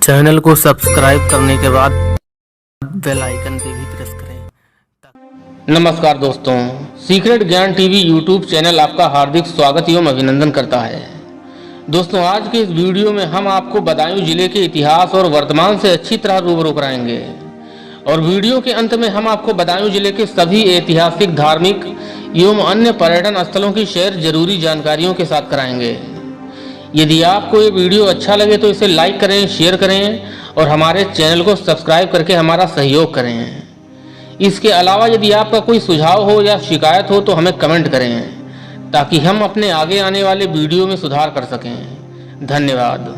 Channel को subscribe करने के बाद बेल आइकन पे भी प्रेस करें। नमस्कार दोस्तों, सीक्रेट ज्ञान टीवी यूट्यूब चैनल आपका हार्दिक स्वागत एवं अभिनंदन करता है। दोस्तों, आज के इस वीडियो में हम आपको बदायूं जिले के इतिहास और वर्तमान से अच्छी तरह रूबरू कराएंगे और वीडियो के अंत में हम आपको बदायूं जिले के सभी ऐतिहासिक, धार्मिक एवं अन्य पर्यटन स्थलों की शेयर जरूरी जानकारियों के साथ कराएंगे। यदि आपको ये वीडियो अच्छा लगे तो इसे लाइक करें, शेयर करें और हमारे चैनल को सब्सक्राइब करके हमारा सहयोग करें। इसके अलावा यदि आपका कोई सुझाव हो या शिकायत हो तो हमें कमेंट करें ताकि हम अपने आगे आने वाले वीडियो में सुधार कर सकें। धन्यवाद।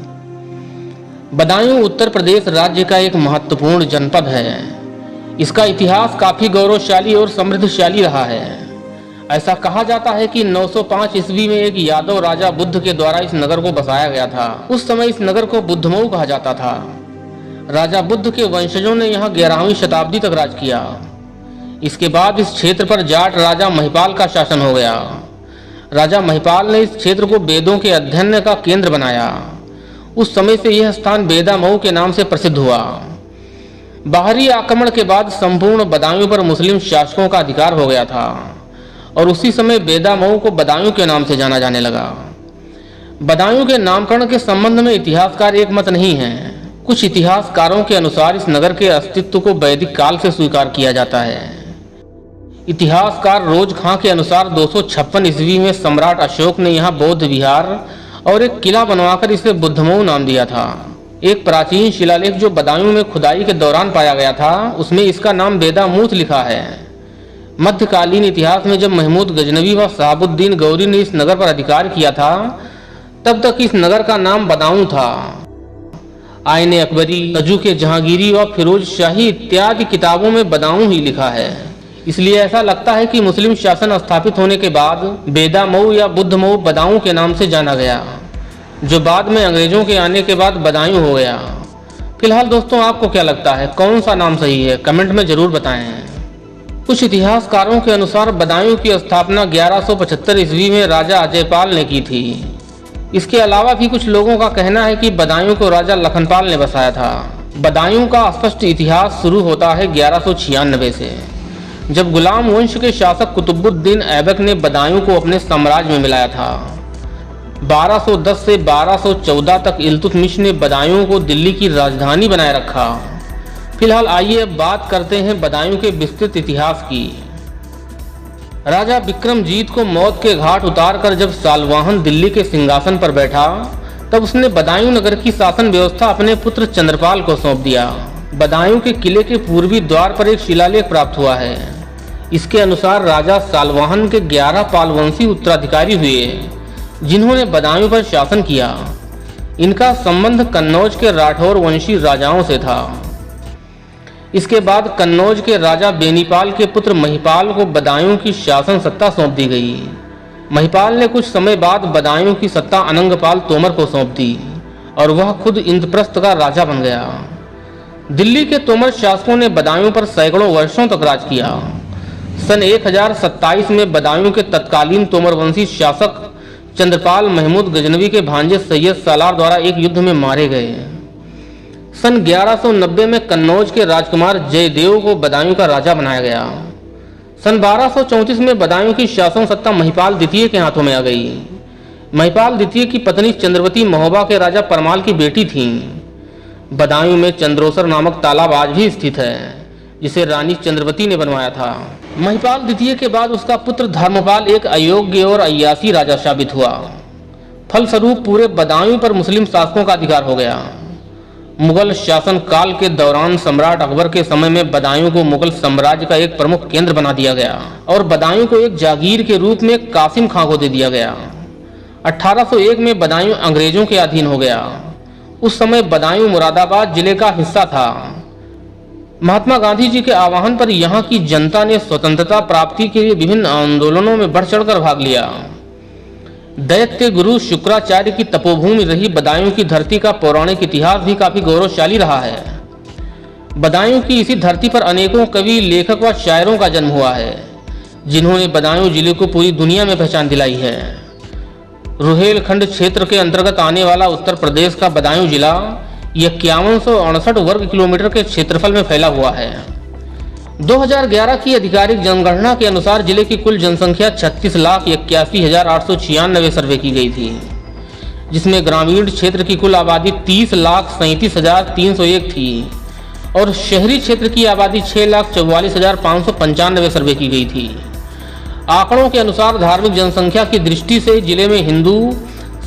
बदायूं उत्तर प्रदेश राज्य का एक महत्वपूर्ण जनपद है। इसका इतिहास काफ़ी गौरवशाली और समृद्धशाली रहा है। ऐसा कहा जाता है कि 905 ईस्वी में एक यादव राजा बुद्ध के द्वारा इस नगर को बसाया गया था। उस समय इस नगर को बुद्धमऊ कहा जाता था। राजा बुद्ध के वंशजों ने यहाँ 11वीं शताब्दी तक राज किया। इसके बाद इस क्षेत्र पर जाट राजा महिपाल का शासन हो गया। राजा महिपाल ने इस क्षेत्र को वेदों के अध्ययन का केंद्र बनाया। उस समय से यह स्थान बेदामऊ के नाम से प्रसिद्ध हुआ। बाहरी आक्रमण के बाद संपूर्ण बदायूं पर मुस्लिम शासकों का अधिकार हो गया था और उसी समय बेदामऊ को बदायूं के नाम से जाना जाने लगा। बदायूं के नामकरण के संबंध में इतिहासकार एक मत नहीं है। कुछ इतिहासकारों के अनुसार इस नगर के अस्तित्व को वैदिक काल से स्वीकार किया जाता है। इतिहासकार रोज खां के अनुसार 256 ईस्वी में सम्राट अशोक ने यहाँ बौद्ध विहार और एक किला बनवाकर इसे बुद्धमऊ नाम दिया था। एक प्राचीन शिलालेख जो बदायूं में खुदाई के दौरान पाया गया था उसमें इसका नाम बेदामूथ लिखा है। मध्यकालीन इतिहास में जब महमूद गजनवी व शहाबुद्दीन गौरी ने इस नगर पर अधिकार किया था तब तक इस नगर का नाम बदायूं था। आईने अकबरी, तजु के जहांगीरी व फिरोज शाही इत्यादि किताबों में बदायूं ही लिखा है। इसलिए ऐसा लगता है कि मुस्लिम शासन स्थापित होने के बाद बेदामऊ या बुद्धमऊ बदायूं के नाम से जाना गया, जो बाद में अंग्रेजों के आने के बाद बदायूं हो गया। फिलहाल दोस्तों, आपको क्या लगता है, कौन सा नाम सही है? कमेंट में जरूर बताएं। कुछ इतिहासकारों के अनुसार बदायूं की स्थापना 1175 ईस्वी में राजा अजयपाल ने की थी। इसके अलावा भी कुछ लोगों का कहना है कि बदायूं को राजा लखनपाल ने बसाया था। बदायूं का स्पष्ट इतिहास शुरू होता है 1196 से, जब गुलाम वंश के शासक कुतुबुद्दीन ऐबक ने बदायूं को अपने साम्राज्य में मिलाया था। 1210 से 1214 तक इल्तुतमिश ने बदायूं को दिल्ली की राजधानी बनाए रखा। फिलहाल आइए अब बात करते हैं बदायूं के विस्तृत इतिहास की। राजा विक्रमजीत को मौत के घाट उतारकर जब सालवाहन दिल्ली के सिंहासन पर बैठा तब उसने बदायूं नगर की शासन व्यवस्था अपने पुत्र चंद्रपाल को सौंप दिया। बदायूं के किले के पूर्वी द्वार पर एक शिलालेख प्राप्त हुआ है। इसके अनुसार राजा सालवाहन के 11 पालवंशी उत्तराधिकारी हुए जिन्होंने बदायूं पर शासन किया। इनका संबंध कन्नौज के राठौर वंशी राजाओं से था। इसके बाद कन्नौज के राजा बेनीपाल के पुत्र महिपाल को बदायूं की शासन सत्ता सौंप दी गई। महिपाल ने कुछ समय बाद बदायूं की सत्ता अनंगपाल तोमर को सौंप दी और वह खुद इंद्रप्रस्थ का राजा बन गया। दिल्ली के तोमर शासकों ने बदायूं पर सैकड़ों वर्षों तक राज किया। सन 1027 में बदायूं के तत्कालीन तोमरवंशी शासक चंद्रपाल महमूद गजनवी के भांजे सैयद सालार द्वारा एक युद्ध में मारे गए। सन 1190 में कन्नौज के राजकुमार जयदेव को बदायूं का राजा बनाया गया। सन 1234 में बदायूं की शासन सत्ता महिपाल द्वितीय के हाथों में आ गई। महिपाल द्वितीय की पत्नी चंद्रवती महोबा के राजा परमाल की बेटी थी। बदायूं में चंद्रोसर नामक तालाब आज भी स्थित है जिसे रानी चंद्रवती ने बनवाया था। महिपाल द्वितीय के बाद उसका पुत्र धर्मपाल एक अयोग्य और अय्यासी राजा साबित हुआ। फलस्वरूप पूरे बदायूं पर मुस्लिम शासकों का अधिकार हो गया। मुगल शासन काल के दौरान सम्राट अकबर के समय में बदायूं को मुगल साम्राज्य का एक प्रमुख केंद्र बना दिया गया और बदायूं को एक जागीर के रूप में कासिम खां को दे दिया गया। 1801 में बदायूं अंग्रेजों के अधीन हो गया। उस समय बदायूं मुरादाबाद जिले का हिस्सा था। महात्मा गांधी जी के आह्वान पर यहाँ की जनता ने स्वतंत्रता प्राप्ति के लिए विभिन्न आंदोलनों में बढ़ चढ़कर भाग लिया। दैत्य गुरु शुक्राचार्य की तपोभूमि रही बदायूं की धरती का पौराणिक इतिहास भी काफी गौरवशाली रहा है। बदायूं की इसी धरती पर अनेकों कवि, लेखक व शायरों का जन्म हुआ है जिन्होंने बदायूं जिले को पूरी दुनिया में पहचान दिलाई है। रुहेलखंड क्षेत्र के अंतर्गत आने वाला उत्तर प्रदेश का बदायूं जिला 5168 वर्ग किलोमीटर के क्षेत्रफल में फैला हुआ है। 2011 की आधिकारिक जनगणना के अनुसार जिले की कुल जनसंख्या 36,81,896 सर्वे की गई थी, जिसमें ग्रामीण क्षेत्र की कुल आबादी 30,37,301 थी और शहरी क्षेत्र की आबादी 6,44,595 सर्वे की गई थी। आंकड़ों के अनुसार धार्मिक जनसंख्या की दृष्टि से जिले में हिंदू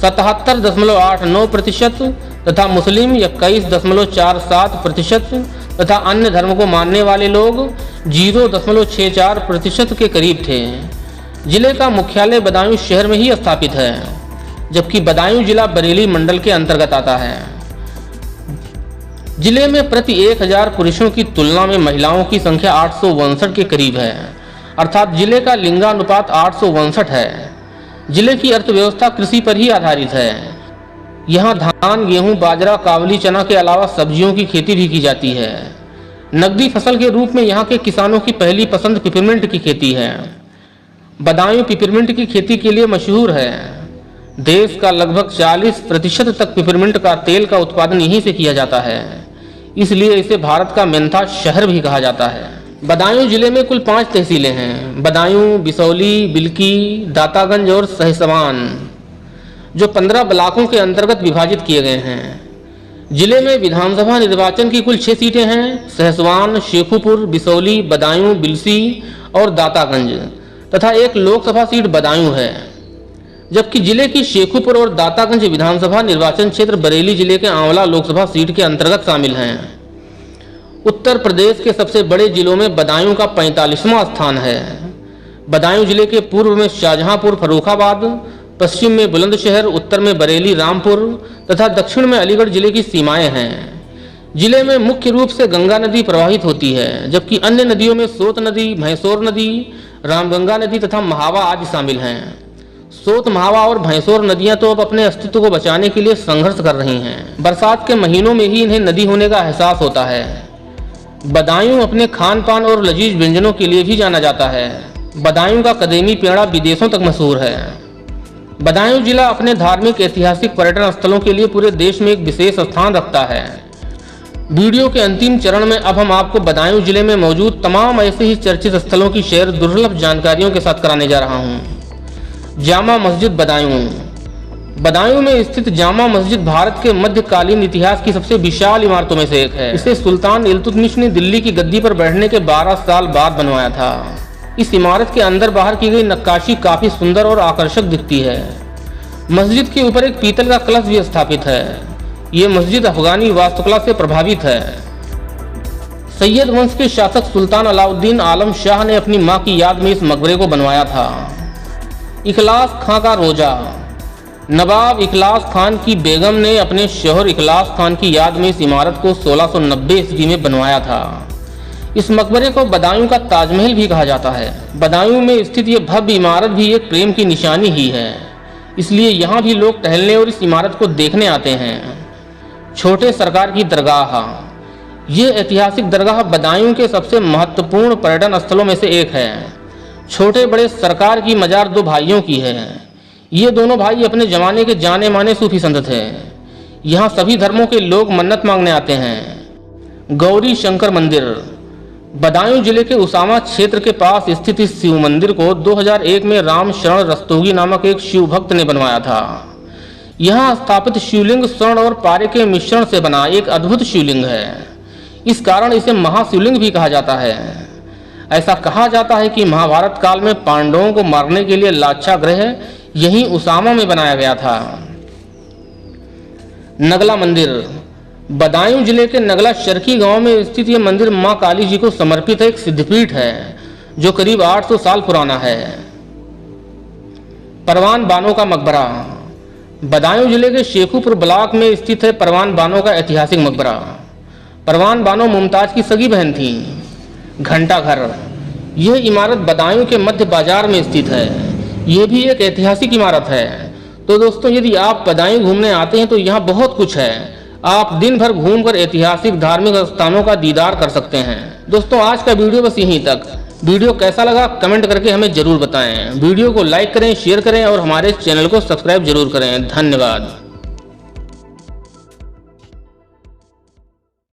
77.89% तथा मुस्लिम 21.47% तथा अन्य धर्म को मानने वाले लोग 0.64% के करीब थे। जिले का मुख्यालय बदायूं शहर में ही स्थापित है, जबकि बदायूं जिला बरेली मंडल के अंतर्गत आता है। जिले में प्रति 1000 पुरुषों की तुलना में महिलाओं की संख्या 862 के करीब है, अर्थात जिले का लिंगानुपात 862 है। जिले की अर्थव्यवस्था कृषि पर ही आधारित है। यहाँ धान, गेहूं, बाजरा, काबुली चना के अलावा सब्जियों की खेती भी की जाती है। नकदी फसल के रूप में यहाँ के किसानों की पहली पसंद पिपरमिंट की खेती है। बदायूं पिपरमिंट की खेती के लिए मशहूर है। देश का लगभग 40% तक पिपरमिंट का तेल का उत्पादन यहीं से किया जाता है, इसलिए इसे भारत का मेंथा शहर भी कहा जाता है। बदायूं जिले में कुल 5 तहसीलें हैं: बदायूं, बिसौली, बिलकी, दातागंज और सहसवान, जो 15 ब्लॉकों के अंतर्गत विभाजित किए गए हैं। जिले में विधानसभा निर्वाचन की कुल 6 सीटें हैं: सहसवान, शेखुपुर, बिसौली, बदायूं, बिलसी और दातागंज, तथा एक लोकसभा सीट बदायूं है। जबकि जिले की शेखुपुर और दातागंज विधानसभा निर्वाचन क्षेत्र बरेली जिले के आंवला लोकसभा सीट के अंतर्गत शामिल हैं। उत्तर प्रदेश के सबसे बड़े जिलों में बदायूं का 45वां स्थान है। बदायूं जिले के पूर्व में शाहजहांपुर, फर्रुखाबाद, पश्चिम में बुलंदशहर, उत्तर में बरेली, रामपुर तथा दक्षिण में अलीगढ़ जिले की सीमाएं हैं। जिले में मुख्य रूप से गंगा नदी प्रवाहित होती है, जबकि अन्य नदियों में सोत नदी, भैंसोर नदी, रामगंगा नदी तथा महावा आदि शामिल हैं। सोत, महावा और भैंसोर नदियां तो अब अपने अस्तित्व को बचाने के लिए संघर्ष कर रही हैं। बरसात के महीनों में ही इन्हें नदी होने का एहसास होता है। बदायूं अपने खान पान और लजीज व्यंजनों के लिए भी जाना जाता है। बदायूं का कदीमी पेड़ा विदेशों तक मशहूर है। बदायूं जिला अपने धार्मिक, ऐतिहासिक पर्यटन स्थलों के लिए पूरे देश में एक विशेष स्थान रखता है। वीडियो के अंतिम चरण में अब हम आपको बदायूं जिले में मौजूद तमाम ऐसे ही चर्चित स्थलों की शेयर दुर्लभ जानकारियों के साथ कराने जा रहा हूँ। जामा मस्जिद बदायूं। बदायूं में स्थित जामा मस्जिद भारत के मध्यकालीन इतिहास की सबसे विशाल इमारतों में से एक है। इसे सुल्तान इल्तुतमिश ने दिल्ली की गद्दी पर बैठने के 12 साल बाद बनवाया था। इस इमारत के अंदर बाहर की गई नक्काशी काफी सुंदर और आकर्षक दिखती है। मस्जिद के ऊपर एक पीतल का कलश भी स्थापित है। ये मस्जिद अफगानी वास्तुकला से प्रभावित है। सैयद वंश के शासक सुल्तान अलाउद्दीन आलम शाह ने अपनी मां की याद में इस मकबरे को बनवाया था। इखलास खां का रोजा। नवाब इखलास खान की बेगम ने अपने शौहर इखलास खान की याद में इस इमारत को 1690 ईस्वी में बनवाया था। इस मकबरे को बदायूं का ताजमहल भी कहा जाता है। बदायूं में स्थित ये भव्य इमारत भी एक प्रेम की निशानी ही है, इसलिए यहाँ भी लोग टहलने और इस इमारत को देखने आते हैं। छोटे सरकार की दरगाह। ये ऐतिहासिक दरगाह बदायूं के सबसे महत्वपूर्ण पर्यटन स्थलों में से एक है। छोटे बड़े सरकार की मजार 2 भाइयों की है। ये दोनों भाई अपने जमाने के जाने माने सूफी संत थे। यहाँ सभी धर्मों के लोग मन्नत मांगने आते हैं। गौरी शंकर मंदिर। बदायूं जिले के उसामा क्षेत्र के पास स्थित इस शिव मंदिर को 2001 में राम शरण रस्तोगी नामक एक शिव भक्त ने बनवाया था। यहाँ स्थापित शिवलिंग स्वर्ण और पारे के मिश्रण से बना एक अद्भुत शिवलिंग है। इस कारण इसे महाशिवलिंग भी कहा जाता है। ऐसा कहा जाता है कि महाभारत काल में पांडवों को मारने के लिए लाक्षागृह यहीं उसामा में बनाया गया था। नगला मंदिर। बदायूं जिले के नगला शर्की गांव में स्थित यह मंदिर मां काली जी को समर्पित एक सिद्धपीठ है, जो करीब 800 साल पुराना है। परवान बानो का मकबरा। बदायूं जिले के शेखुपुर ब्लॉक में स्थित है परवान बानो का ऐतिहासिक मकबरा। परवान बानो मुमताज की सगी बहन थी। घंटा घर। यह इमारत बदायूं के मध्य बाजार में स्थित है। यह भी एक ऐतिहासिक इमारत है। तो दोस्तों, यदि आप बदायूं घूमने आते हैं तो यहाँ बहुत कुछ है। आप दिन भर घूमकर ऐतिहासिक धार्मिक स्थानों का दीदार कर सकते हैं। दोस्तों, आज का वीडियो बस यहीं तक। वीडियो कैसा लगा कमेंट करके हमें जरूर बताएं। वीडियो को लाइक करें, शेयर करें और हमारे चैनल को सब्सक्राइब जरूर करें। धन्यवाद।